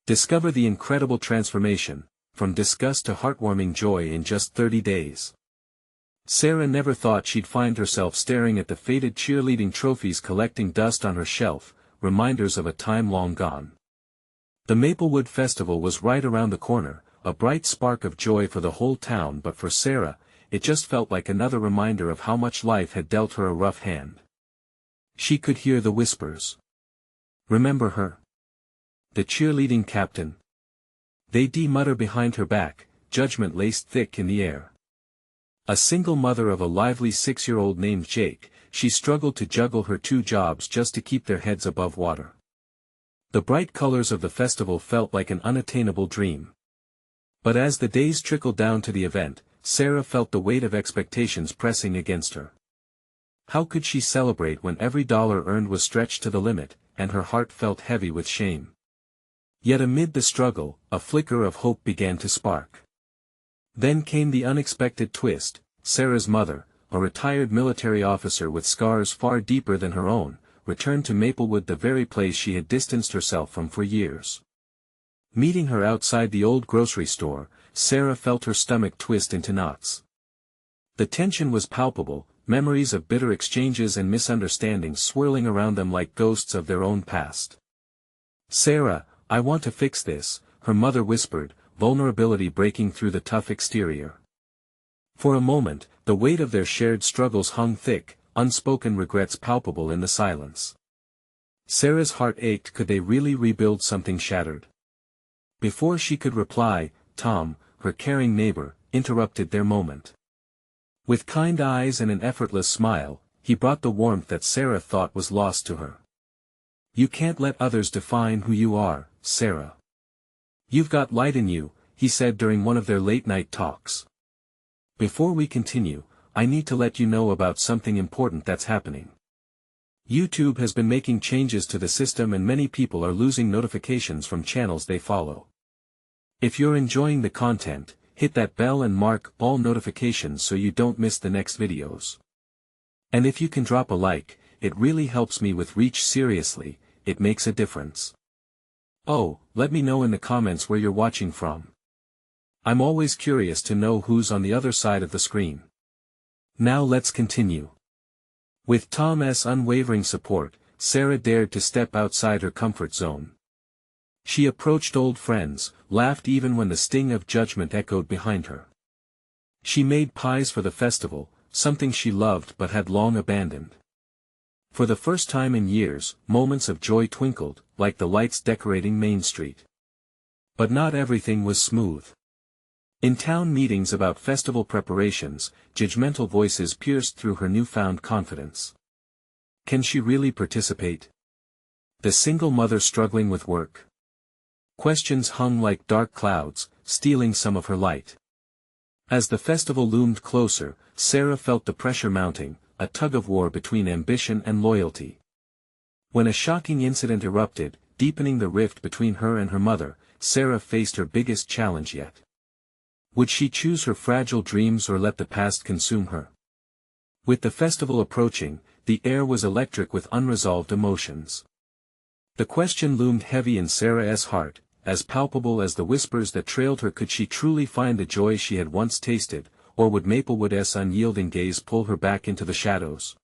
Discover the incredible transformation, from disgust to heartwarming joy in just 30 days. Sarah never thought she'd find herself staring at the faded cheerleading trophies collecting dust on her shelf, reminders of a time long gone. The Maplewood Festival was right around the corner, a bright spark of joy for the whole town, but for Sarah, it just felt like another reminder of how much life had dealt her a rough hand. She could hear the whispers. Remember her? The cheerleading captain. They'd mutter behind her back, judgment laced thick in the air. A single mother of a lively 6-year-old named Jake, she struggled to juggle her 2 jobs just to keep their heads above water. The bright colors of the festival felt like an unattainable dream. But as the days trickled down to the event, Sarah felt the weight of expectations pressing against her. How could she celebrate when every dollar earned was stretched to the limit, and her heart felt heavy with shame? Yet amid the struggle, a flicker of hope began to spark. Then came the unexpected twist. Sarah's mother, a retired military officer with scars far deeper than her own, returned to Maplewood, the very place she had distanced herself from for years. Meeting her outside the old grocery store, Sarah felt her stomach twist into knots. The tension was palpable, memories of bitter exchanges and misunderstandings swirling around them like ghosts of their own past. "Sarah, I want to fix this," her mother whispered, vulnerability breaking through the tough exterior. For a moment, the weight of their shared struggles hung thick, unspoken regrets palpable in the silence. Sarah's heart ached. Could they really rebuild something shattered? Before she could reply, Tom, her caring neighbor, interrupted their moment. With kind eyes and an effortless smile, he brought the warmth that Sarah thought was lost to her. "You can't let others define who you are, Sarah. You've got light in you," he said during one of their late-night talks. "Before we continue, I need to let you know about something important that's happening. YouTube has been making changes to the system and many people are losing notifications from channels they follow. If you're enjoying the content, hit that bell and mark all notifications so you don't miss the next videos. And if you can drop a like, it really helps me with reach. Seriously, it makes a difference. Oh, let me know in the comments where you're watching from. I'm always curious to know who's on the other side of the screen. Now let's continue. With Tom's unwavering support, Sarah dared to step outside her comfort zone. She approached old friends, laughed even when the sting of judgment echoed behind her. She made pies for the festival, something she loved but had long abandoned. For the first time in years, moments of joy twinkled, like the lights decorating Main Street. But not everything was smooth. In town meetings about festival preparations, judgmental voices pierced through her newfound confidence. Can she really participate? The single mother struggling with work? Questions hung like dark clouds, stealing some of her light. As the festival loomed closer, Sarah felt the pressure mounting, a tug-of-war between ambition and loyalty. When a shocking incident erupted, deepening the rift between her and her mother, Sarah faced her biggest challenge yet. Would she choose her fragile dreams or let the past consume her? With the festival approaching, the air was electric with unresolved emotions. The question loomed heavy in Sarah's heart, as palpable as the whispers that trailed her. Could she truly find the joy she had once tasted, or would Maplewood's unyielding gaze pull her back into the shadows?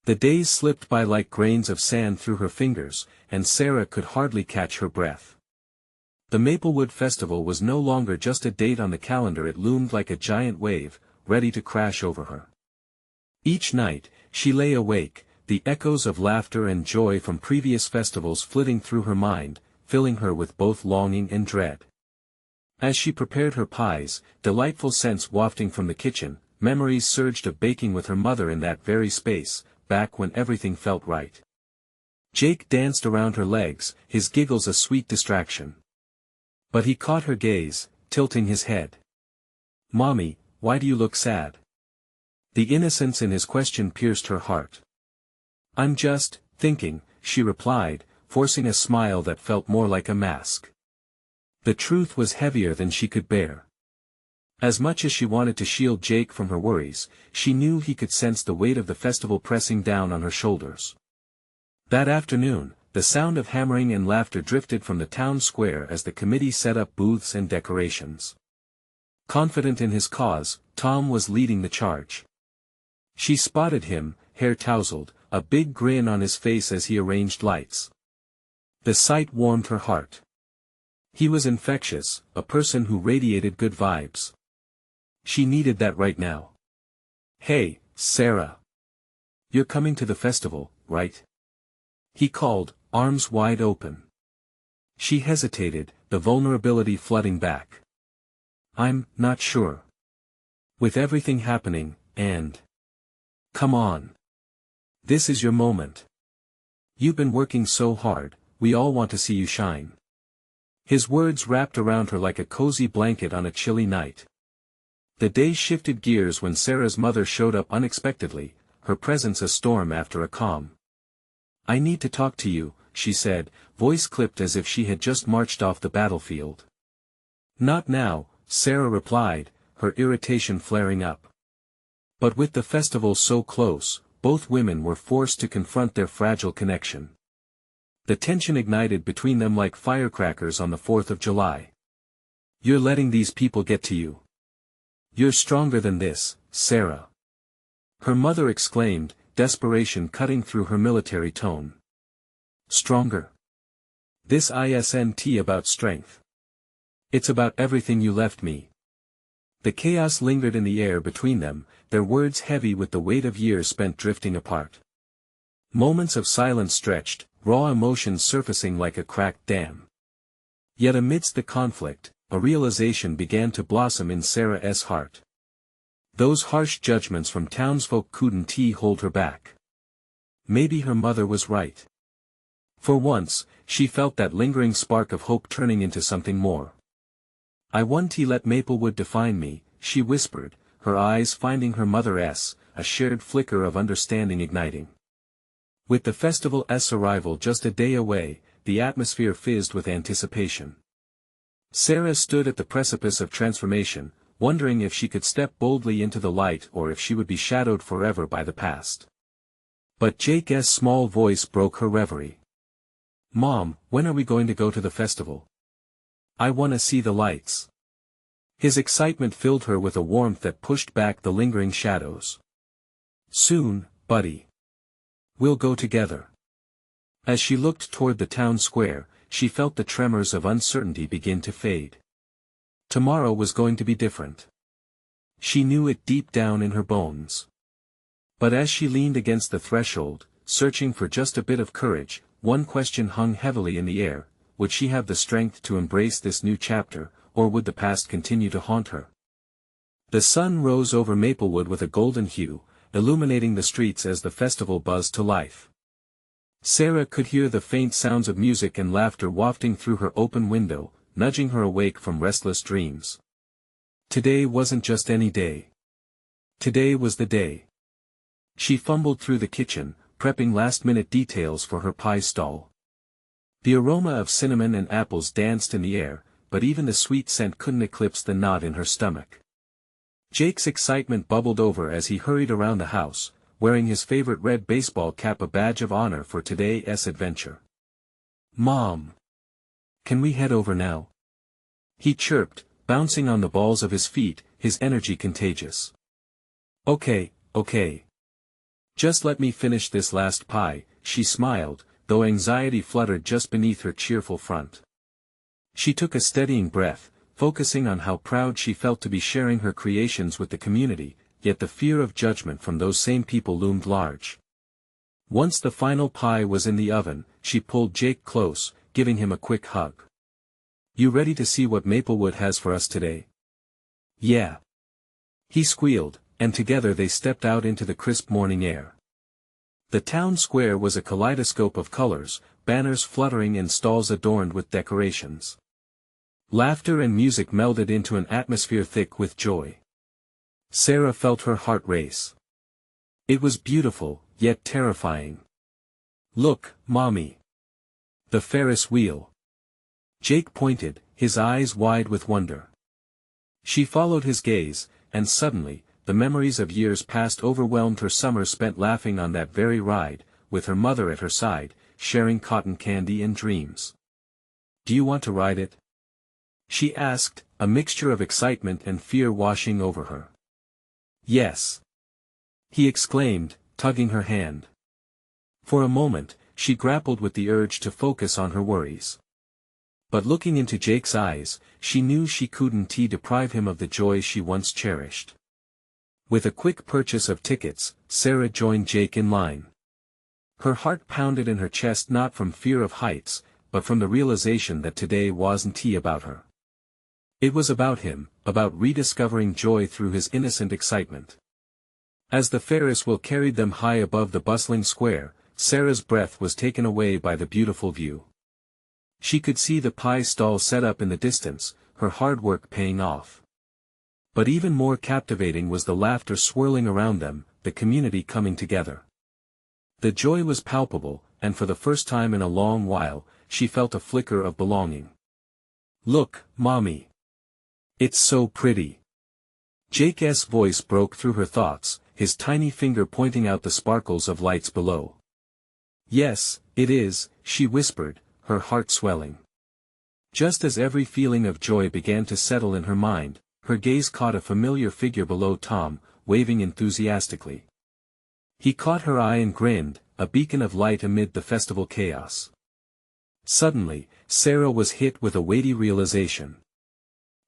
The days slipped by like grains of sand through her fingers, and Sarah could hardly catch her breath. The Maplewood Festival was no longer just a date on the calendar. It loomed like a giant wave, ready to crash over her. Each night, she lay awake, the echoes of laughter and joy from previous festivals flitting through her mind, filling her with both longing and dread. As she prepared her pies, delightful scents wafting from the kitchen, memories surged of baking with her mother in that very space, back when everything felt right. Jake danced around her legs, his giggles a sweet distraction. But he caught her gaze, tilting his head. "Mommy, why do you look sad?" The innocence in his question pierced her heart. "I'm just thinking," she replied, forcing a smile that felt more like a mask. The truth was heavier than she could bear. As much as she wanted to shield Jake from her worries, she knew he could sense the weight of the festival pressing down on her shoulders. That afternoon, the sound of hammering and laughter drifted from the town square as the committee set up booths and decorations. Confident in his cause, Tom was leading the charge. She spotted him, hair tousled, a big grin on his face as he arranged lights. The sight warmed her heart. He was infectious, a person who radiated good vibes. She needed that right now. "Hey, Sarah. You're coming to the festival, right?" he called, arms wide open. She hesitated, the vulnerability flooding back. "I'm not sure. With everything happening, and... Come on. This is your moment. You've been working so hard, we all want to see you shine." His words wrapped around her like a cozy blanket on a chilly night. The day shifted gears when Sarah's mother showed up unexpectedly, her presence a storm after a calm. "I need to talk to you," she said, voice clipped as if she had just marched off the battlefield. "Not now," Sarah replied, her irritation flaring up. But with the festival so close, both women were forced to confront their fragile connection. The tension ignited between them like firecrackers on the 4th of July. "You're letting these people get to you. You're stronger than this, Sarah," her mother exclaimed, desperation cutting through her military tone. "Stronger? This isn't about strength. It's about everything you left me." The chaos lingered in the air between them, their words heavy with the weight of years spent drifting apart. Moments of silence stretched, raw emotions surfacing like a cracked dam. Yet amidst the conflict, a realization began to blossom in Sarah's heart. Those harsh judgments from townsfolk couldn't hold her back. Maybe her mother was right. For once, she felt that lingering spark of hope turning into something more. "I won't let Maplewood define me," she whispered, her eyes finding her mother's, a shared flicker of understanding igniting. With the festival's arrival just a day away, the atmosphere fizzed with anticipation. Sarah stood at the precipice of transformation, wondering if she could step boldly into the light or if she would be shadowed forever by the past. But Jake's small voice broke her reverie. "Mom, when are we going to go to the festival? I want to see the lights." His excitement filled her with a warmth that pushed back the lingering shadows. "Soon, buddy. We'll go together." As she looked toward the town square, she felt the tremors of uncertainty begin to fade. Tomorrow was going to be different. She knew it deep down in her bones. But as she leaned against the threshold, searching for just a bit of courage, one question hung heavily in the air: would she have the strength to embrace this new chapter, or would the past continue to haunt her? The sun rose over Maplewood with a golden hue, illuminating the streets as the festival buzzed to life. Sarah could hear the faint sounds of music and laughter wafting through her open window, nudging her awake from restless dreams. Today wasn't just any day. Today was the day. She fumbled through the kitchen, prepping last-minute details for her pie stall. The aroma of cinnamon and apples danced in the air, but even the sweet scent couldn't eclipse the knot in her stomach. Jake's excitement bubbled over as he hurried around the house, wearing his favorite red baseball cap, a badge of honor for today's adventure. "Mom! Can we head over now?" he chirped, bouncing on the balls of his feet, his energy contagious. Okay. Just let me finish this last pie," she smiled, though anxiety fluttered just beneath her cheerful front. She took a steadying breath, focusing on how proud she felt to be sharing her creations with the community, yet the fear of judgment from those same people loomed large. Once the final pie was in the oven, she pulled Jake close, giving him a quick hug. "You ready to see what Maplewood has for us today?" "Yeah," he squealed, and together they stepped out into the crisp morning air. The town square was a kaleidoscope of colors, banners fluttering and stalls adorned with decorations. Laughter and music melded into an atmosphere thick with joy. Sarah felt her heart race. It was beautiful, yet terrifying. "Look, Mommy. The Ferris wheel." Jake pointed, his eyes wide with wonder. She followed his gaze, and suddenly, the memories of years past overwhelmed her. Summers spent laughing on that very ride, with her mother at her side, sharing cotton candy and dreams. "Do you want to ride it?" she asked, a mixture of excitement and fear washing over her. "Yes," he exclaimed, tugging her hand. For a moment, she grappled with the urge to focus on her worries. But looking into Jake's eyes, she knew she couldn't deprive him of the joy she once cherished. With a quick purchase of tickets, Sarah joined Jake in line. Her heart pounded in her chest, not from fear of heights, but from the realization that today wasn't about her. It was about him, about rediscovering joy through his innocent excitement. As the Ferris wheel carried them high above the bustling square, Sarah's breath was taken away by the beautiful view. She could see the pie stall set up in the distance, her hard work paying off. But even more captivating was the laughter swirling around them, the community coming together. The joy was palpable, and for the first time in a long while, she felt a flicker of belonging. "Look, Mommy. It's so pretty." Jake's voice broke through her thoughts, his tiny finger pointing out the sparkles of lights below. "Yes, it is," she whispered, her heart swelling. Just as every feeling of joy began to settle in her mind, her gaze caught a familiar figure below Tom, waving enthusiastically. He caught her eye and grinned, a beacon of light amid the festival chaos. Suddenly, Sarah was hit with a weighty realization.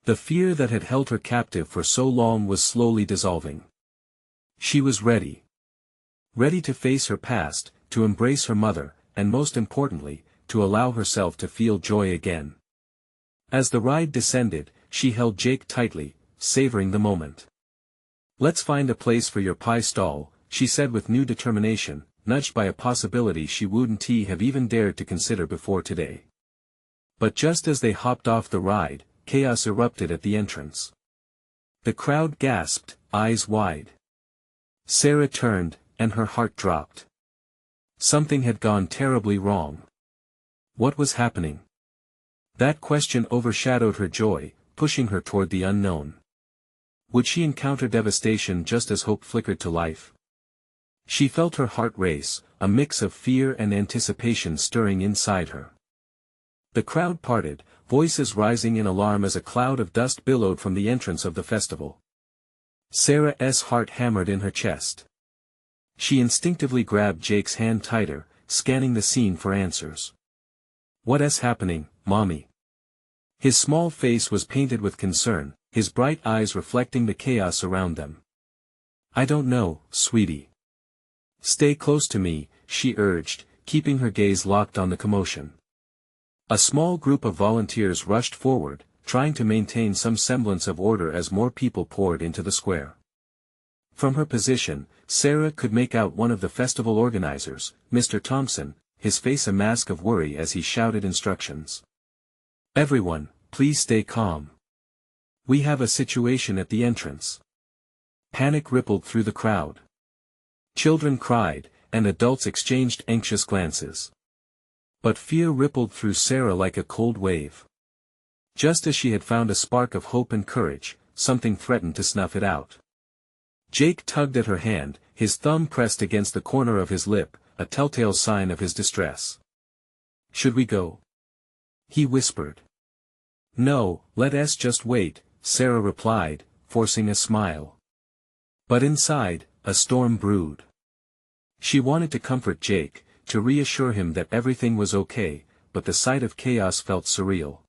The fear that had held her captive for so long was slowly dissolving. She was ready. Ready to face her past, to embrace her mother, and most importantly, to allow herself to feel joy again. As the ride descended, she held Jake tightly, savoring the moment. "Let's find a place for your pie stall," she said with new determination, nudged by a possibility she wouldn't have even dared to consider before today. But just as they hopped off the ride, chaos erupted at the entrance. The crowd gasped, eyes wide. Sarah turned, and her heart dropped. Something had gone terribly wrong. What was happening? That question overshadowed her joy, pushing her toward the unknown. Would she encounter devastation just as hope flickered to life? She felt her heart race, a mix of fear and anticipation stirring inside her. The crowd parted, voices rising in alarm as a cloud of dust billowed from the entrance of the festival. Sarah's heart hammered in her chest. She instinctively grabbed Jake's hand tighter, scanning the scene for answers. "What's happening, Mommy?" His small face was painted with concern, his bright eyes reflecting the chaos around them. "I don't know, sweetie." "Stay close to me," she urged, keeping her gaze locked on the commotion. A small group of volunteers rushed forward, trying to maintain some semblance of order as more people poured into the square. From her position, Sarah could make out one of the festival organizers, Mr. Thompson, his face a mask of worry as he shouted instructions. "Everyone, please stay calm. We have a situation at the entrance." Panic rippled through the crowd. Children cried, and adults exchanged anxious glances. But fear rippled through Sarah like a cold wave. Just as she had found a spark of hope and courage, something threatened to snuff it out. Jake tugged at her hand, his thumb pressed against the corner of his lip, a telltale sign of his distress. "Should we go?" he whispered. "No, let us just wait," Sarah replied, forcing a smile. But inside, a storm brewed. She wanted to comfort Jake, to reassure him that everything was okay, but the sight of chaos felt surreal.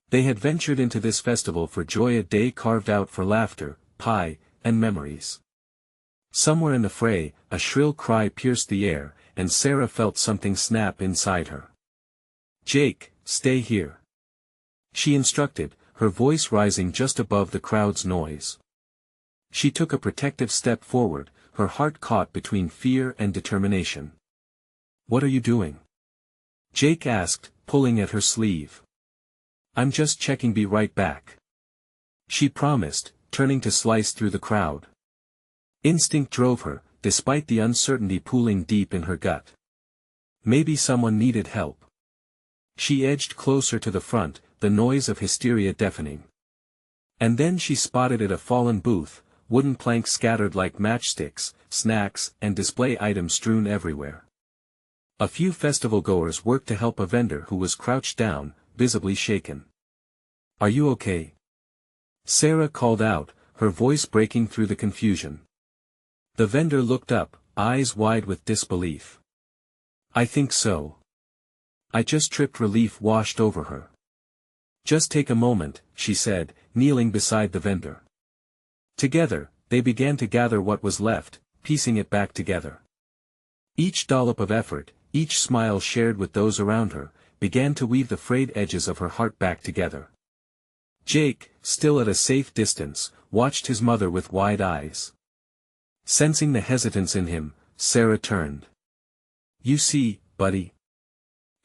They had ventured into this festival for joy, a day carved out for laughter, pie, and memories. Somewhere in the fray, a shrill cry pierced the air, and Sarah felt something snap inside her. "Jake, stay here," she instructed, her voice rising just above the crowd's noise. She took a protective step forward, her heart caught between fear and determination. "What are you doing?" Jake asked, pulling at her sleeve. "I'm just checking, be right back," she promised, turning to slice through the crowd. Instinct drove her, despite the uncertainty pooling deep in her gut. Maybe someone needed help. She edged closer to the front, the noise of hysteria deafening. And then she spotted at a fallen booth, wooden planks scattered like matchsticks, snacks and display items strewn everywhere. A few festival-goers worked to help a vendor who was crouched down, visibly shaken. "Are you okay?" Sarah called out, her voice breaking through the confusion. The vendor looked up, eyes wide with disbelief. "I think so. I just tripped." Relief washed over her. "Just take a moment," she said, kneeling beside the vendor. Together, they began to gather what was left, piecing it back together. Each dollop of effort, each smile shared with those around her, began to weave the frayed edges of her heart back together. Jake, still at a safe distance, watched his mother with wide eyes. Sensing the hesitance in him, Sarah turned. "You see, buddy.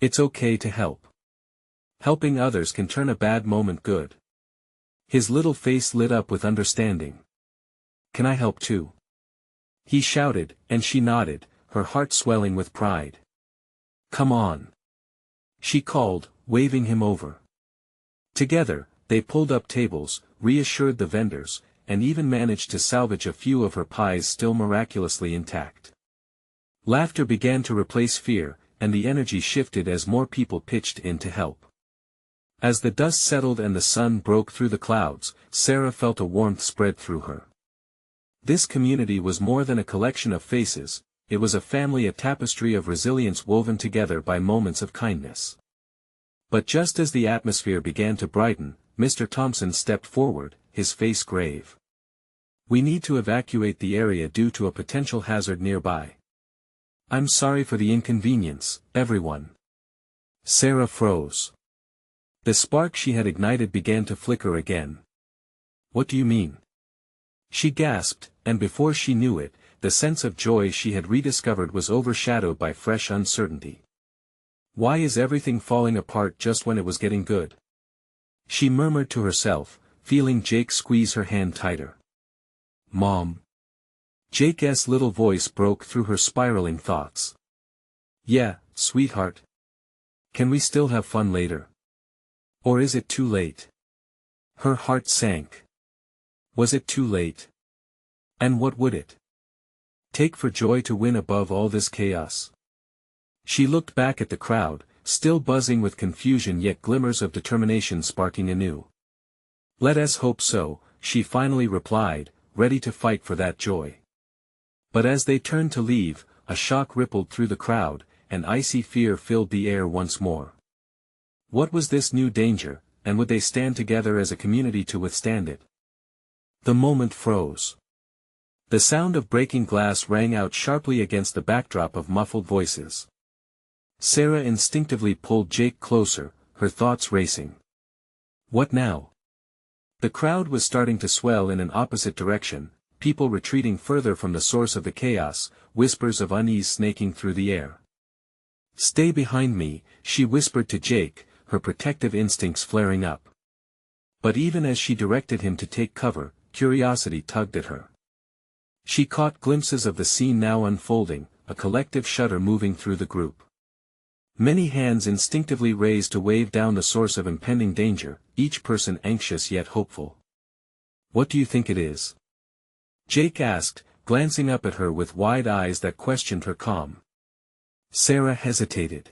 It's okay to help. Helping others can turn a bad moment good." His little face lit up with understanding. "Can I help too?" he shouted, and she nodded, her heart swelling with pride. "Come on," she called, waving him over. Together, they pulled up tables, reassured the vendors, and even managed to salvage a few of her pies still miraculously intact. Laughter began to replace fear, and the energy shifted as more people pitched in to help. As the dust settled and the sun broke through the clouds, Sarah felt a warmth spread through her. This community was more than a collection of faces, it was a family, a tapestry of resilience woven together by moments of kindness. But just as the atmosphere began to brighten, Mr. Thompson stepped forward, his face grave. "We need to evacuate the area due to a potential hazard nearby. I'm sorry for the inconvenience, everyone." Sarah froze. The spark she had ignited began to flicker again. "What do you mean?" she gasped, and before she knew it, the sense of joy she had rediscovered was overshadowed by fresh uncertainty. "Why is everything falling apart just when it was getting good?" she murmured to herself, feeling Jake squeeze her hand tighter. "Mom." Jake's little voice broke through her spiraling thoughts. "Yeah, sweetheart. Can we still have fun later? Or is it too late?" Her heart sank. Was it too late? And what would it take for joy to win above all this chaos? She looked back at the crowd, still buzzing with confusion yet glimmers of determination sparking anew. "Let us hope so," she finally replied, ready to fight for that joy. But as they turned to leave, a shock rippled through the crowd, and icy fear filled the air once more. What was this new danger, and would they stand together as a community to withstand it? The moment froze. The sound of breaking glass rang out sharply against the backdrop of muffled voices. Sarah instinctively pulled Jake closer, her thoughts racing. What now? The crowd was starting to swell in an opposite direction, people retreating further from the source of the chaos, whispers of unease snaking through the air. "Stay behind me," she whispered to Jake, her protective instincts flaring up. But even as she directed him to take cover, curiosity tugged at her. She caught glimpses of the scene now unfolding, a collective shudder moving through the group. Many hands instinctively raised to wave down the source of impending danger, each person anxious yet hopeful. "What do you think it is?" Jake asked, glancing up at her with wide eyes that questioned her calm. Sarah hesitated.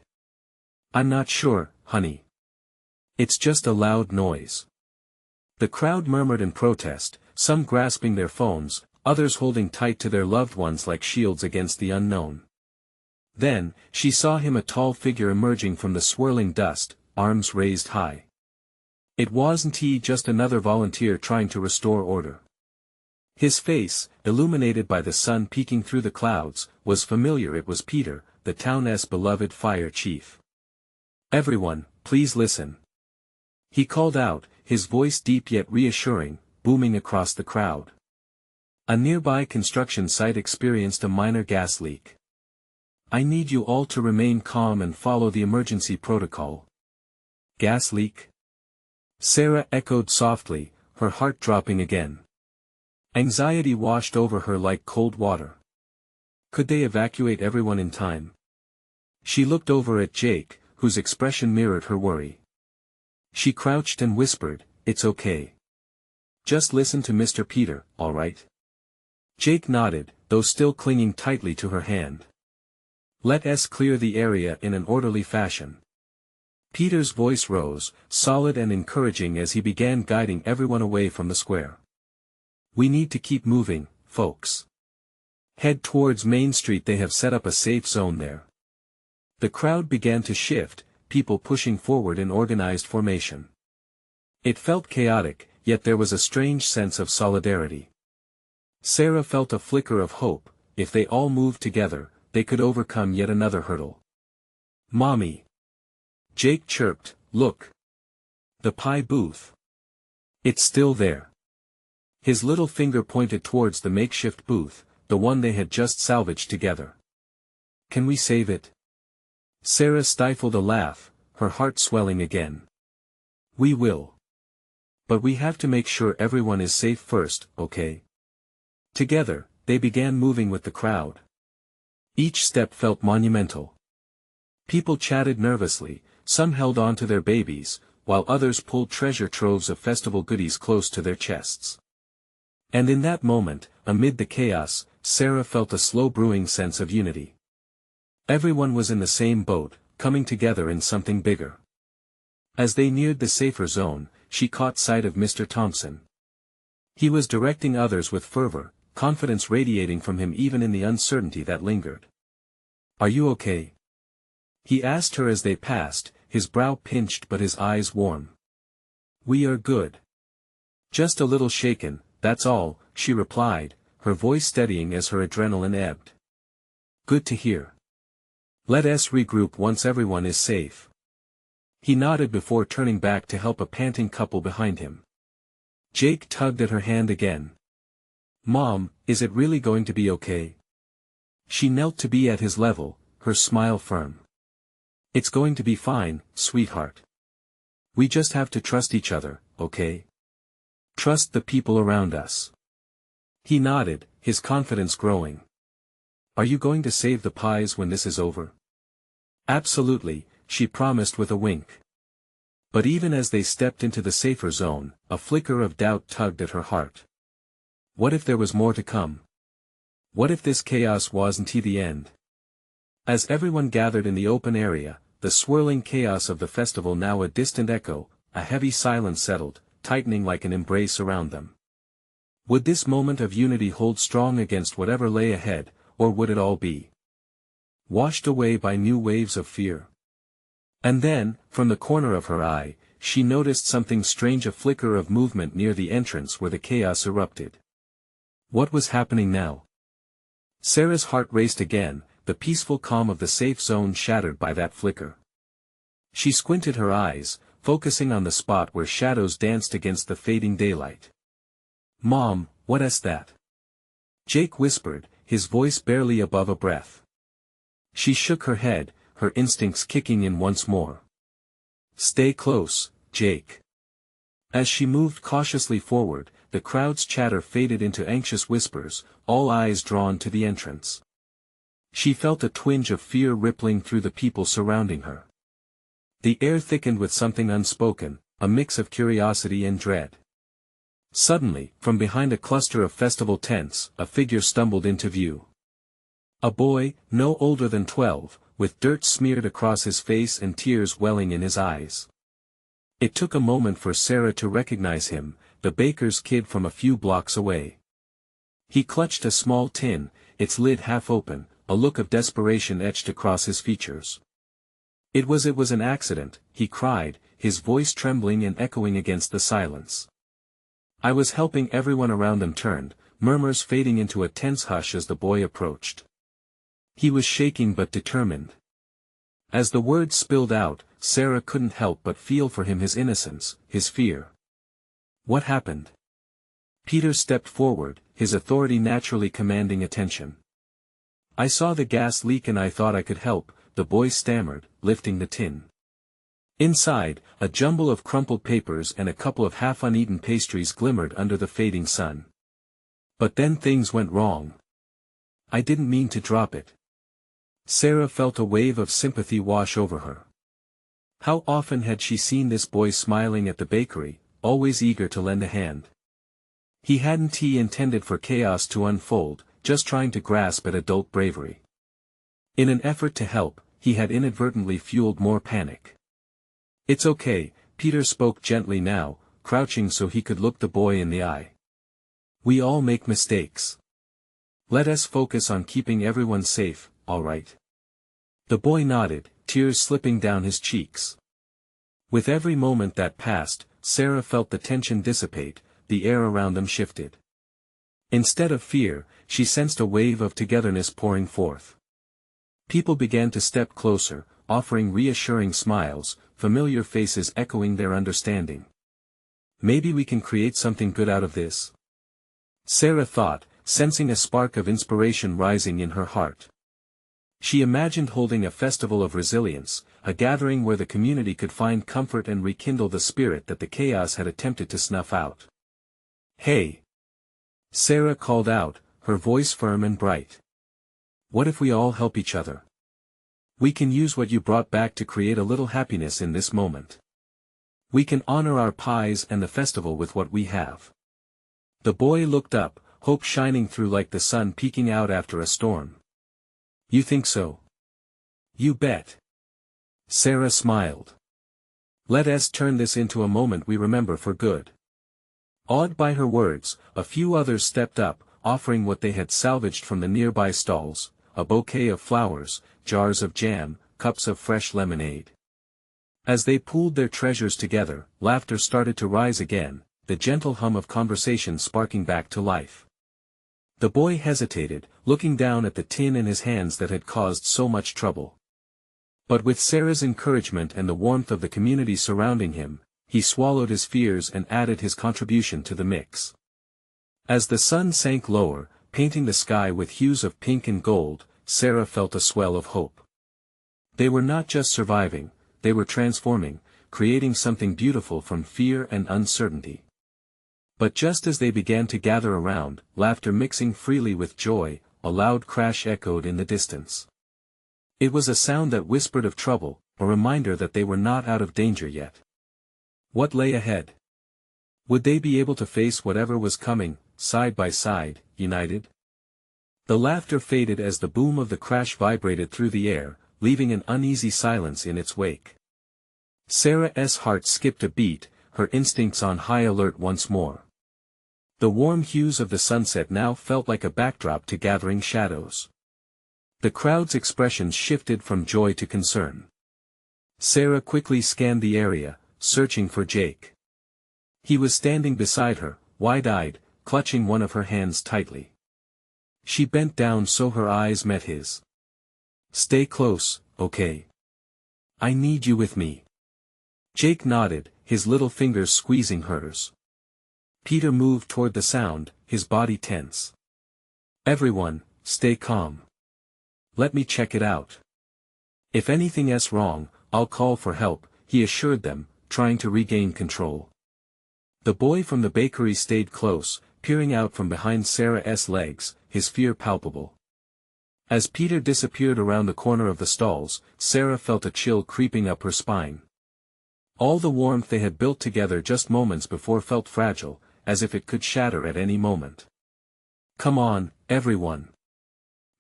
"I'm not sure, honey. It's just a loud noise." The crowd murmured in protest, some grasping their phones, others holding tight to their loved ones like shields against the unknown. Then, she saw him, a tall figure emerging from the swirling dust, arms raised high. It wasn't he, just another volunteer trying to restore order. His face, illuminated by the sun peeking through the clouds, was familiar. It was Peter, the town's beloved fire chief. "Everyone, please listen," he called out, his voice deep yet reassuring, booming across the crowd. A nearby construction site experienced a minor gas leak. "I need you all to remain calm and follow the emergency protocol." "Gas leak?" Sarah echoed softly, her heart dropping again. Anxiety washed over her like cold water. Could they evacuate everyone in time? She looked over at Jake, whose expression mirrored her worry. She crouched and whispered, "It's okay. Just listen to Mr. Peter, all right?" Jake nodded, though still clinging tightly to her hand. Let us clear the area in an orderly fashion. Peter's voice rose, solid and encouraging as he began guiding everyone away from the square. We need to keep moving, folks. Head towards Main Street. They have set up a safe zone there. The crowd began to shift, people pushing forward in organized formation. It felt chaotic, yet there was a strange sense of solidarity. Sarah felt a flicker of hope. If they all moved together, they could overcome yet another hurdle. Mommy. Jake chirped, look. The pie booth. It's still there. His little finger pointed towards the makeshift booth, the one they had just salvaged together. Can we save it? Sarah stifled a laugh, her heart swelling again. We will. But we have to make sure everyone is safe first, okay? Together, they began moving with the crowd. Each step felt monumental. People chatted nervously, some held on to their babies, while others pulled treasure troves of festival goodies close to their chests. And in that moment, amid the chaos, Sarah felt a slow brewing sense of unity. Everyone was in the same boat, coming together in something bigger. As they neared the safer zone, she caught sight of Mr. Thompson. He was directing others with fervor, confidence radiating from him even in the uncertainty that lingered. Are you okay? He asked her as they passed, his brow pinched but his eyes warm. We are good. Just a little shaken, that's all, she replied, her voice steadying as her adrenaline ebbed. Good to hear. Let us regroup once everyone is safe. He nodded before turning back to help a panting couple behind him. Jake tugged at her hand again. Mom, is it really going to be okay? She knelt to be at his level, her smile firm. It's going to be fine, sweetheart. We just have to trust each other, okay? Trust the people around us. He nodded, his confidence growing. Are you going to save the pies when this is over? Absolutely, she promised with a wink. But even as they stepped into the safer zone, a flicker of doubt tugged at her heart. What if there was more to come? What if this chaos wasn't the end? As everyone gathered in the open area, the swirling chaos of the festival now a distant echo, a heavy silence settled, tightening like an embrace around them. Would this moment of unity hold strong against whatever lay ahead, or would it all be washed away by new waves of fear? And then, from the corner of her eye, she noticed something strange, a flicker of movement near the entrance where the chaos erupted. What was happening now? Sarah's heart raced again, the peaceful calm of the safe zone shattered by that flicker. She squinted her eyes, focusing on the spot where shadows danced against the fading daylight. Mom, what is that? Jake whispered, his voice barely above a breath. She shook her head, her instincts kicking in once more. Stay close, Jake. As she moved cautiously forward, the crowd's chatter faded into anxious whispers, all eyes drawn to the entrance. She felt a twinge of fear rippling through the people surrounding her. The air thickened with something unspoken, a mix of curiosity and dread. Suddenly, from behind a cluster of festival tents, a figure stumbled into view. A boy, no older than 12, with dirt smeared across his face and tears welling in his eyes. It took a moment for Sarah to recognize him, the baker's kid from a few blocks away. He clutched a small tin, its lid half open, a look of desperation etched across his features. It was an accident, he cried, his voice trembling and echoing against the silence. I was helping. Everyone around them turned, murmurs fading into a tense hush as the boy approached. He was shaking but determined. As the words spilled out, Sarah couldn't help but feel for him, his innocence, his fear. What happened? Peter stepped forward, his authority naturally commanding attention. I saw the gas leak and I thought I could help, the boy stammered, lifting the tin. Inside, a jumble of crumpled papers and a couple of half-uneaten pastries glimmered under the fading sun. But then things went wrong. I didn't mean to drop it. Sarah felt a wave of sympathy wash over her. How often had she seen this boy smiling at the bakery, always eager to lend a hand. He hadn't intended for chaos to unfold, just trying to grasp at adult bravery. In an effort to help, he had inadvertently fueled more panic. "It's okay," Peter spoke gently now, crouching so he could look the boy in the eye. "We all make mistakes. Let us focus on keeping everyone safe, all right?" The boy nodded, tears slipping down his cheeks. With every moment that passed, Sarah felt the tension dissipate, the air around them shifted. Instead of fear, she sensed a wave of togetherness pouring forth. People began to step closer, offering reassuring smiles, familiar faces echoing their understanding. "Maybe we can create something good out of this," Sarah thought, sensing a spark of inspiration rising in her heart. She imagined holding a festival of resilience, a gathering where the community could find comfort and rekindle the spirit that the chaos had attempted to snuff out. "Hey!" Sarah called out, her voice firm and bright. "What if we all help each other? We can use what you brought back to create a little happiness in this moment. We can honor our pies and the festival with what we have." The boy looked up, hope shining through like the sun peeking out after a storm. "You think so?" "You bet." Sarah smiled. "Let us turn this into a moment we remember for good." Awed by her words, a few others stepped up, offering what they had salvaged from the nearby stalls, a bouquet of flowers, jars of jam, cups of fresh lemonade. As they pooled their treasures together, laughter started to rise again, the gentle hum of conversation sparking back to life. The boy hesitated, looking down at the tin in his hands that had caused so much trouble. But with Sarah's encouragement and the warmth of the community surrounding him, he swallowed his fears and added his contribution to the mix. As the sun sank lower, painting the sky with hues of pink and gold, Sarah felt a swell of hope. They were not just surviving, they were transforming, creating something beautiful from fear and uncertainty. But just as they began to gather around, laughter mixing freely with joy, a loud crash echoed in the distance. It was a sound that whispered of trouble, a reminder that they were not out of danger yet. What lay ahead? Would they be able to face whatever was coming, side by side, united? The laughter faded as the boom of the crash vibrated through the air, leaving an uneasy silence in its wake. Sarah's heart skipped a beat, her instincts on high alert once more. The warm hues of the sunset now felt like a backdrop to gathering shadows. The crowd's expressions shifted from joy to concern. Sarah quickly scanned the area, searching for Jake. He was standing beside her, wide-eyed, clutching one of her hands tightly. She bent down so her eyes met his. "Stay close, okay? I need you with me." Jake nodded, his little fingers squeezing hers. Peter moved toward the sound, his body tense. "Everyone, stay calm. Let me check it out. If anything's wrong, I'll call for help," he assured them, trying to regain control. The boy from the bakery stayed close, peering out from behind Sarah's legs, his fear palpable. As Peter disappeared around the corner of the stalls, Sarah felt a chill creeping up her spine. All the warmth they had built together just moments before felt fragile, as if it could shatter at any moment. "Come on, everyone.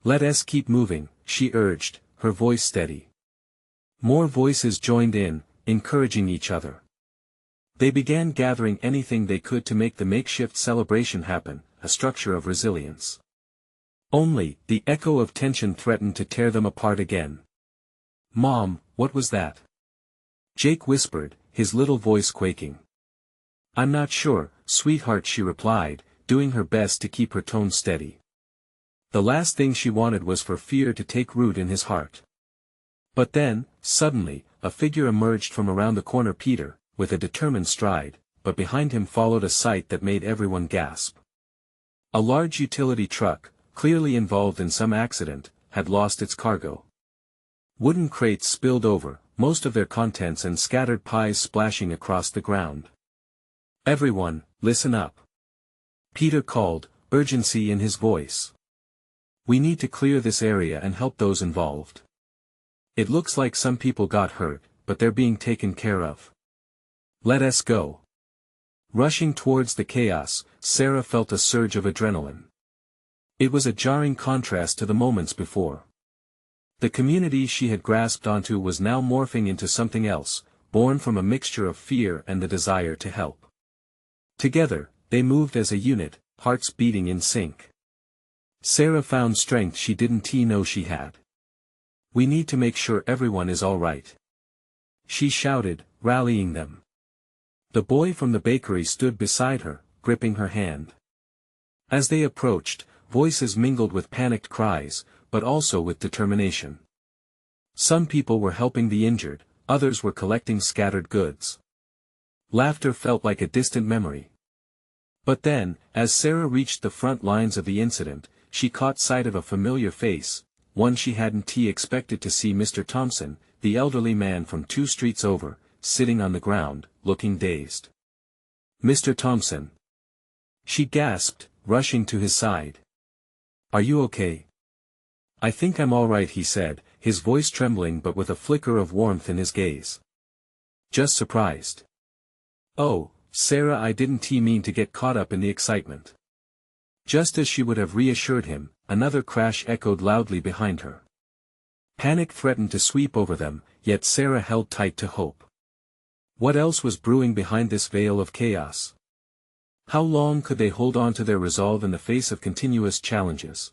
Let us keep moving," she urged, her voice steady. More voices joined in, encouraging each other. They began gathering anything they could to make the makeshift celebration happen, a structure of resilience. Only, the echo of tension threatened to tear them apart again. "Mom, what was that?" Jake whispered, his little voice quaking. "I'm not sure, sweetheart," she replied, doing her best to keep her tone steady. The last thing she wanted was for fear to take root in his heart. But then, suddenly, a figure emerged from around the corner. Peter, with a determined stride, but behind him followed a sight that made everyone gasp. A large utility truck, clearly involved in some accident, had lost its cargo. Wooden crates spilled over, most of their contents and scattered pies splashing across the ground. "Everyone, listen up," Peter called, urgency in his voice. "We need to clear this area and help those involved. It looks like some people got hurt, but they're being taken care of. Let us go." Rushing towards the chaos, Sarah felt a surge of adrenaline. It was a jarring contrast to the moments before. The community she had grasped onto was now morphing into something else, born from a mixture of fear and the desire to help. Together, they moved as a unit, hearts beating in sync. Sarah found strength she didn't know she had. "We need to make sure everyone is all right," she shouted, rallying them. The boy from the bakery stood beside her, gripping her hand. As they approached, voices mingled with panicked cries, but also with determination. Some people were helping the injured, others were collecting scattered goods. Laughter felt like a distant memory. But then, as Sarah reached the front lines of the incident, she caught sight of a familiar face, one she hadn't expected to see: Mr. Thompson, the elderly man from 2 streets over, sitting on the ground, looking dazed. "Mr. Thompson," she gasped, rushing to his side. "Are you okay?" "I think I'm all right," he said, his voice trembling but with a flicker of warmth in his gaze. "Just surprised." "Oh, Sarah, I didn't mean to get caught up in the excitement." Just as she would have reassured him, another crash echoed loudly behind her. Panic threatened to sweep over them, yet Sarah held tight to hope. What else was brewing behind this veil of chaos? How long could they hold on to their resolve in the face of continuous challenges?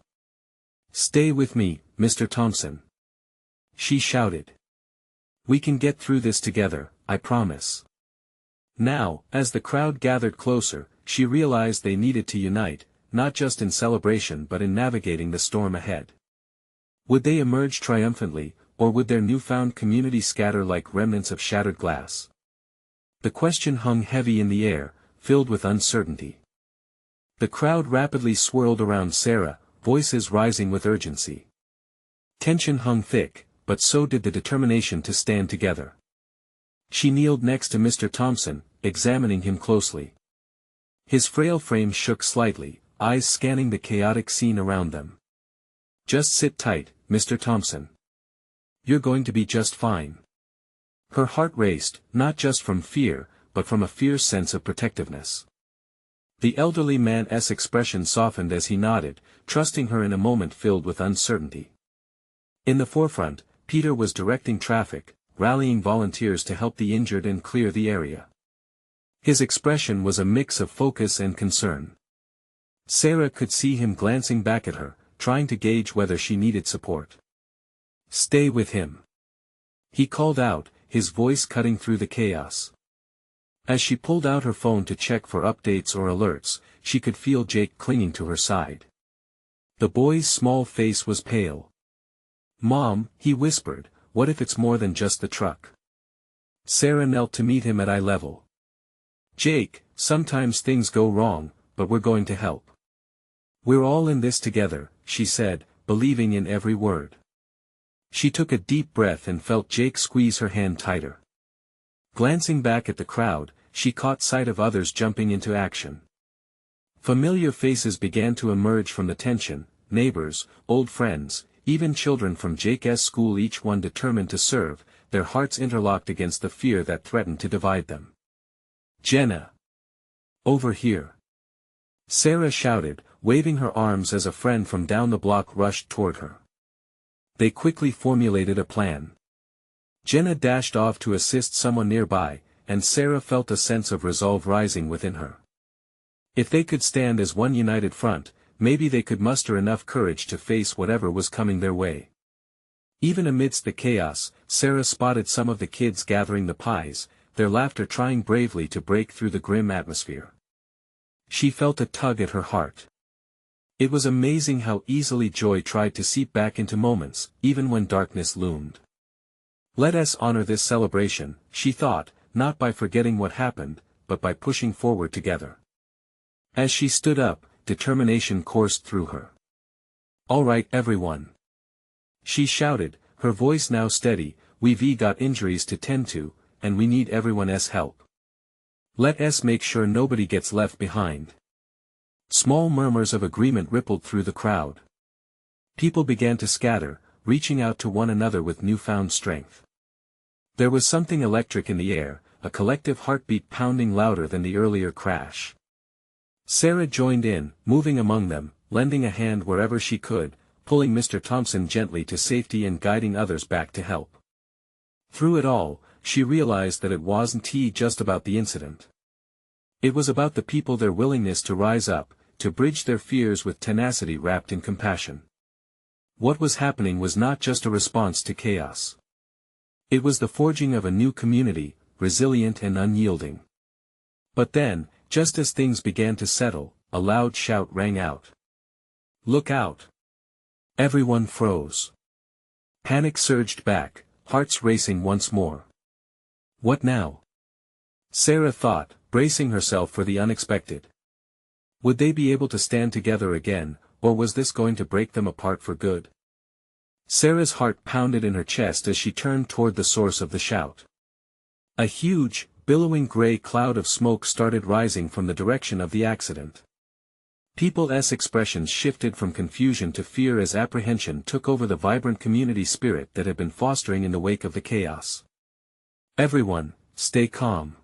"Stay with me, Mr. Thompson," she shouted. "We can get through this together, I promise." Now, as the crowd gathered closer, she realized they needed to unite, not just in celebration but in navigating the storm ahead. Would they emerge triumphantly, or would their newfound community scatter like remnants of shattered glass? The question hung heavy in the air, filled with uncertainty. The crowd rapidly swirled around Sarah, voices rising with urgency. Tension hung thick, but so did the determination to stand together. She kneeled next to Mr. Thompson, examining him closely. His frail frame shook slightly, eyes scanning the chaotic scene around them. "Just sit tight, Mr. Thompson. You're going to be just fine." Her heart raced, not just from fear, but from a fierce sense of protectiveness. The elderly man's expression softened as he nodded, trusting her in a moment filled with uncertainty. In the forefront, Peter was directing traffic, rallying volunteers to help the injured and clear the area. His expression was a mix of focus and concern. Sarah could see him glancing back at her, trying to gauge whether she needed support. "Stay with him," he called out, his voice cutting through the chaos. As she pulled out her phone to check for updates or alerts, she could feel Jake clinging to her side. The boy's small face was pale. "Mom," he whispered, "what if it's more than just the truck?" Sarah knelt to meet him at eye level. "Jake, sometimes things go wrong, but we're going to help. We're all in this together," she said, believing in every word. She took a deep breath and felt Jake squeeze her hand tighter. Glancing back at the crowd, she caught sight of others jumping into action. Familiar faces began to emerge from the tension: neighbors, old friends, even children from Jake's school, each one determined to serve, their hearts interlocked against the fear that threatened to divide them. "Jenna! Over here!" Sarah shouted, waving her arms as a friend from down the block rushed toward her. They quickly formulated a plan. Jenna dashed off to assist someone nearby, and Sarah felt a sense of resolve rising within her. If they could stand as one united front, maybe they could muster enough courage to face whatever was coming their way. Even amidst the chaos, Sarah spotted some of the kids gathering the pies, their laughter trying bravely to break through the grim atmosphere. She felt a tug at her heart. It was amazing how easily joy tried to seep back into moments, even when darkness loomed. Let us honor this celebration, she thought, not by forgetting what happened, but by pushing forward together. As she stood up, determination coursed through her. "All right, everyone," she shouted, her voice now steady, "we've got injuries to tend to, and we need everyone's help. Let us make sure nobody gets left behind." Small murmurs of agreement rippled through the crowd. People began to scatter, reaching out to one another with newfound strength. There was something electric in the air, a collective heartbeat pounding louder than the earlier crash. Sarah joined in, moving among them, lending a hand wherever she could, pulling Mr. Thompson gently to safety and guiding others back to help. Through it all, she realized that it wasn't just about the incident. It was about the people, their willingness to rise up, to bridge their fears with tenacity wrapped in compassion. What was happening was not just a response to chaos. It was the forging of a new community, resilient and unyielding. But then, just as things began to settle, a loud shout rang out. "Look out!" Everyone froze. Panic surged back, hearts racing once more. What now? Sarah thought, bracing herself for the unexpected. Would they be able to stand together again, or was this going to break them apart for good? Sarah's heart pounded in her chest as she turned toward the source of the shout. A huge, billowing gray cloud of smoke started rising from the direction of the accident. People's expressions shifted from confusion to fear as apprehension took over the vibrant community spirit that had been fostering in the wake of the chaos. "Everyone, stay calm."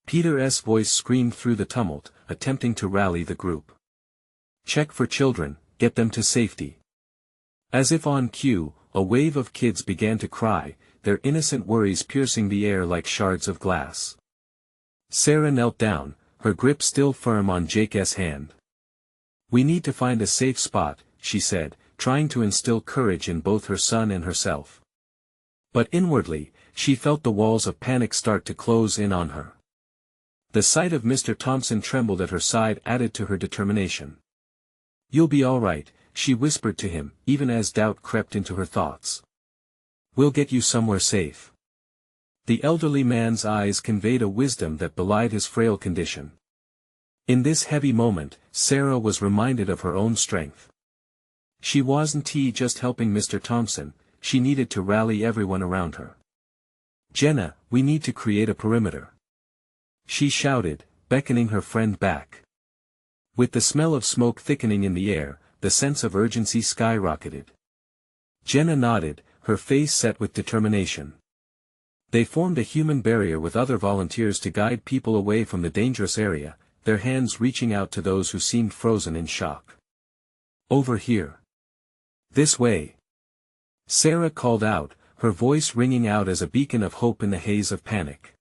Peter's voice screamed through the tumult, attempting to rally the group. "Check for children, get them to safety." As if on cue, a wave of kids began to cry, their innocent worries piercing the air like shards of glass. Sarah knelt down, her grip still firm on Jake's hand. "We need to find a safe spot," she said, trying to instill courage in both her son and herself. But inwardly, she felt the walls of panic start to close in on her. The sight of Mr. Thompson trembled at her side added to her determination. "You'll be all right," she whispered to him, even as doubt crept into her thoughts. "We'll get you somewhere safe." The elderly man's eyes conveyed a wisdom that belied his frail condition. In this heavy moment, Sarah was reminded of her own strength. She wasn't just helping Mr. Thompson, she needed to rally everyone around her. "Jenna, we need to create a perimeter," she shouted, beckoning her friend back. With the smell of smoke thickening in the air, the sense of urgency skyrocketed. Jenna nodded, her face set with determination. They formed a human barrier with other volunteers to guide people away from the dangerous area, their hands reaching out to those who seemed frozen in shock. "Over here. This way." Sarah called out, her voice ringing out as a beacon of hope in the haze of panic.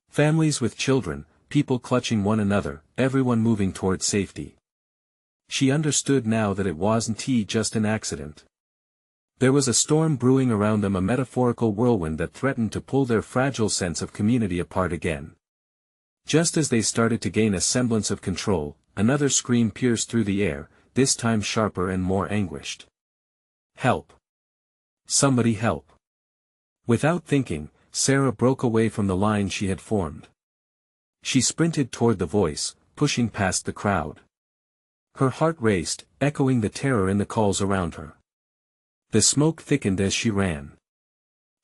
Families with children, people clutching one another, everyone moving toward safety. She understood now that it wasn't just an accident. There was a storm brewing around them, a metaphorical whirlwind that threatened to pull their fragile sense of community apart again. Just as they started to gain a semblance of control, another scream pierced through the air, this time sharper and more anguished. "Help! Somebody help!" Without thinking, Sarah broke away from the line she had formed. She sprinted toward the voice, pushing past the crowd. Her heart raced, echoing the terror in the calls around her. The smoke thickened as she ran.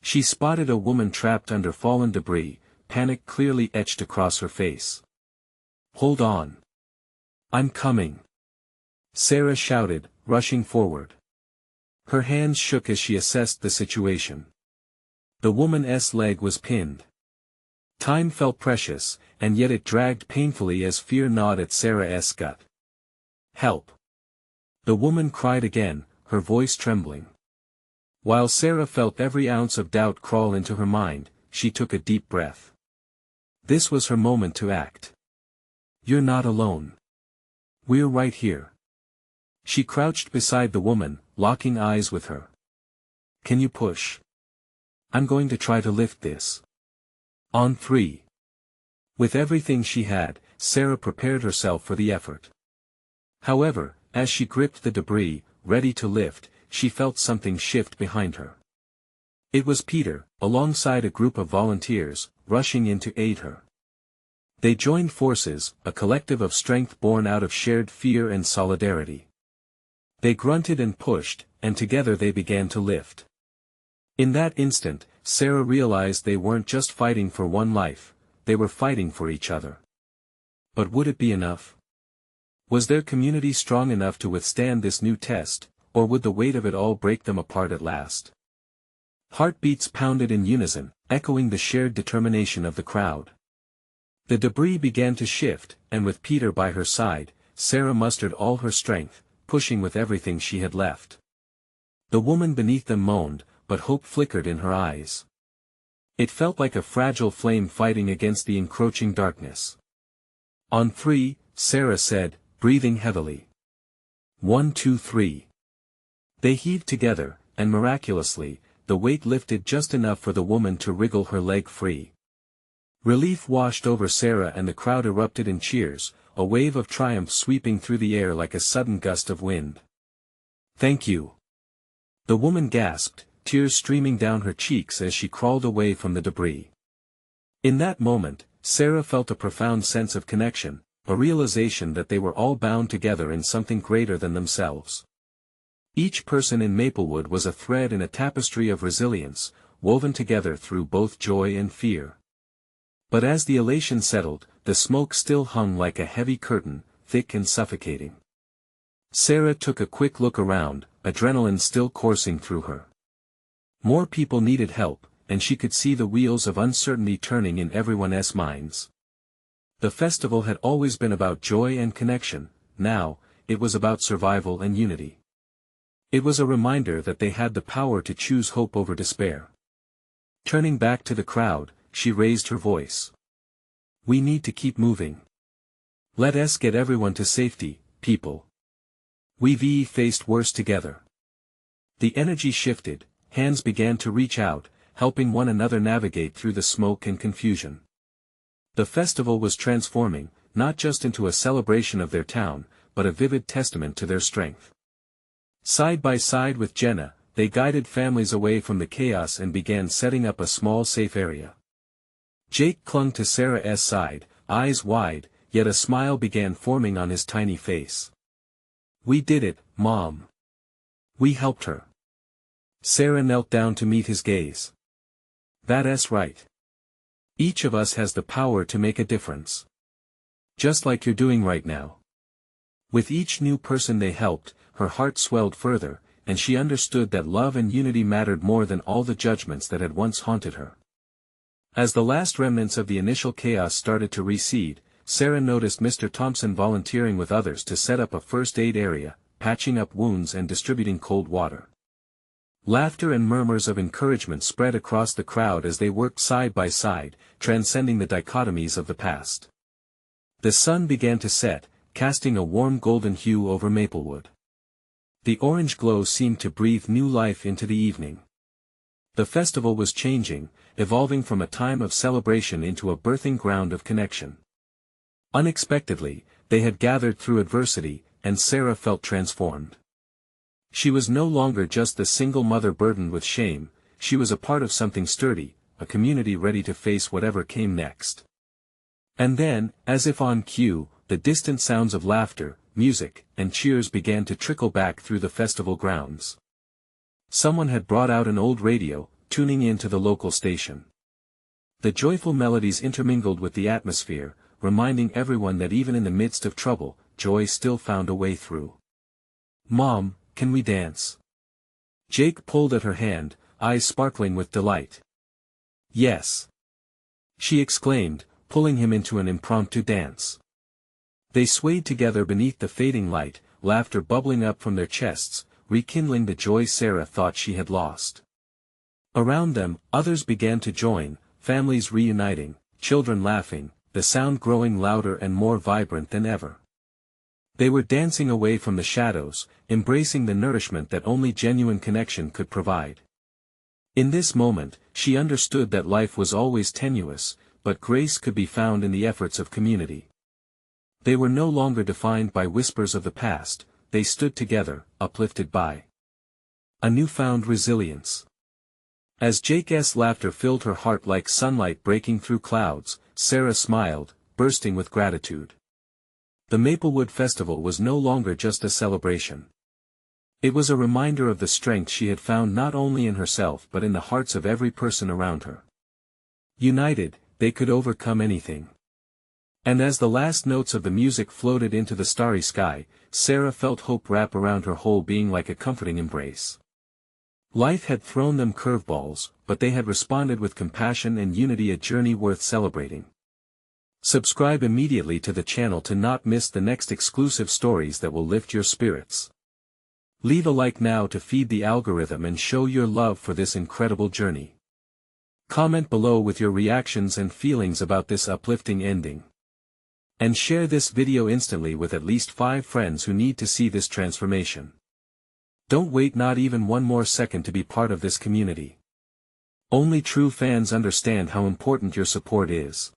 She spotted a woman trapped under fallen debris, panic clearly etched across her face. "Hold on. I'm coming," Sarah shouted, rushing forward. Her hands shook as she assessed the situation. The woman's leg was pinned. Time felt precious, and yet it dragged painfully as fear gnawed at Sarah's gut. "Help!" The woman cried again, her voice trembling. While Sarah felt every ounce of doubt crawl into her mind, she took a deep breath. This was her moment to act. "You're not alone. We're right here." She crouched beside the woman, locking eyes with her. "Can you push? I'm going to try to lift this. On 3. With everything she had, Sarah prepared herself for the effort. However, as she gripped the debris, ready to lift, she felt something shift behind her. It was Peter, alongside a group of volunteers, rushing in to aid her. They joined forces, a collective of strength born out of shared fear and solidarity. They grunted and pushed, and together they began to lift. In that instant, Sarah realized they weren't just fighting for one life, they were fighting for each other. But would it be enough? Was their community strong enough to withstand this new test, or would the weight of it all break them apart at last? Heartbeats pounded in unison, echoing the shared determination of the crowd. The debris began to shift, and with Peter by her side, Sarah mustered all her strength, pushing with everything she had left. The woman beneath them moaned, but hope flickered in her eyes. It felt like a fragile flame fighting against the encroaching darkness. On 3, Sarah said, breathing heavily. 1, 2, 3. They heaved together, and miraculously, the weight lifted just enough for the woman to wriggle her leg free. Relief washed over Sarah and the crowd erupted in cheers, a wave of triumph sweeping through the air like a sudden gust of wind. Thank you. The woman gasped, tears streaming down her cheeks as she crawled away from the debris. In that moment, Sarah felt a profound sense of connection, a realization that they were all bound together in something greater than themselves. Each person in Maplewood was a thread in a tapestry of resilience, woven together through both joy and fear. But as the elation settled, the smoke still hung like a heavy curtain, thick and suffocating. Sarah took a quick look around, adrenaline still coursing through her. More people needed help, and she could see the wheels of uncertainty turning in everyone's minds. The festival had always been about joy and connection, now, it was about survival and unity. It was a reminder that they had the power to choose hope over despair. Turning back to the crowd, she raised her voice. We need to keep moving. Let us get everyone to safety, people. We've faced worse together. The energy shifted, hands began to reach out, helping one another navigate through the smoke and confusion. The festival was transforming, not just into a celebration of their town, but a vivid testament to their strength. Side by side with Jenna, they guided families away from the chaos and began setting up a small safe area. Jake clung to Sarah's side, eyes wide, yet a smile began forming on his tiny face. We did it, Mom. We helped her. Sarah knelt down to meet his gaze. That's right. Each of us has the power to make a difference. Just like you're doing right now. With each new person they helped, her heart swelled further, and she understood that love and unity mattered more than all the judgments that had once haunted her. As the last remnants of the initial chaos started to recede, Sarah noticed Mr. Thompson volunteering with others to set up a first aid area, patching up wounds and distributing cold water. Laughter and murmurs of encouragement spread across the crowd as they worked side by side, transcending the dichotomies of the past. The sun began to set, casting a warm golden hue over Maplewood. The orange glow seemed to breathe new life into the evening. The festival was changing, evolving from a time of celebration into a birthing ground of connection. Unexpectedly, they had gathered through adversity, and Sarah felt transformed. She was no longer just the single mother burdened with shame, she was a part of something sturdy, a community ready to face whatever came next. And then, as if on cue, the distant sounds of laughter, music, and cheers began to trickle back through the festival grounds. Someone had brought out an old radio, tuning in to the local station. The joyful melodies intermingled with the atmosphere, reminding everyone that even in the midst of trouble, joy still found a way through. Mom, can we dance? Jake pulled at her hand, eyes sparkling with delight. Yes. She exclaimed, pulling him into an impromptu dance. They swayed together beneath the fading light, laughter bubbling up from their chests, rekindling the joy Sarah thought she had lost. Around them, others began to join, families reuniting, children laughing, the sound growing louder and more vibrant than ever. They were dancing away from the shadows, embracing the nourishment that only genuine connection could provide. In this moment, she understood that life was always tenuous, but grace could be found in the efforts of community. They were no longer defined by whispers of the past, they stood together, uplifted by a newfound resilience. As Jake's laughter filled her heart like sunlight breaking through clouds, Sarah smiled, bursting with gratitude. The Maplewood Festival was no longer just a celebration. It was a reminder of the strength she had found not only in herself but in the hearts of every person around her. United, they could overcome anything. And as the last notes of the music floated into the starry sky, Sarah felt hope wrap around her whole being like a comforting embrace. Life had thrown them curveballs, but they had responded with compassion and unity, a journey worth celebrating. Subscribe immediately to the channel to not miss the next exclusive stories that will lift your spirits. Leave a like now to feed the algorithm and show your love for this incredible journey. Comment below with your reactions and feelings about this uplifting ending. And share this video instantly with at least 5 friends who need to see this transformation. Don't wait not even one more second to be part of this community. Only true fans understand how important your support is.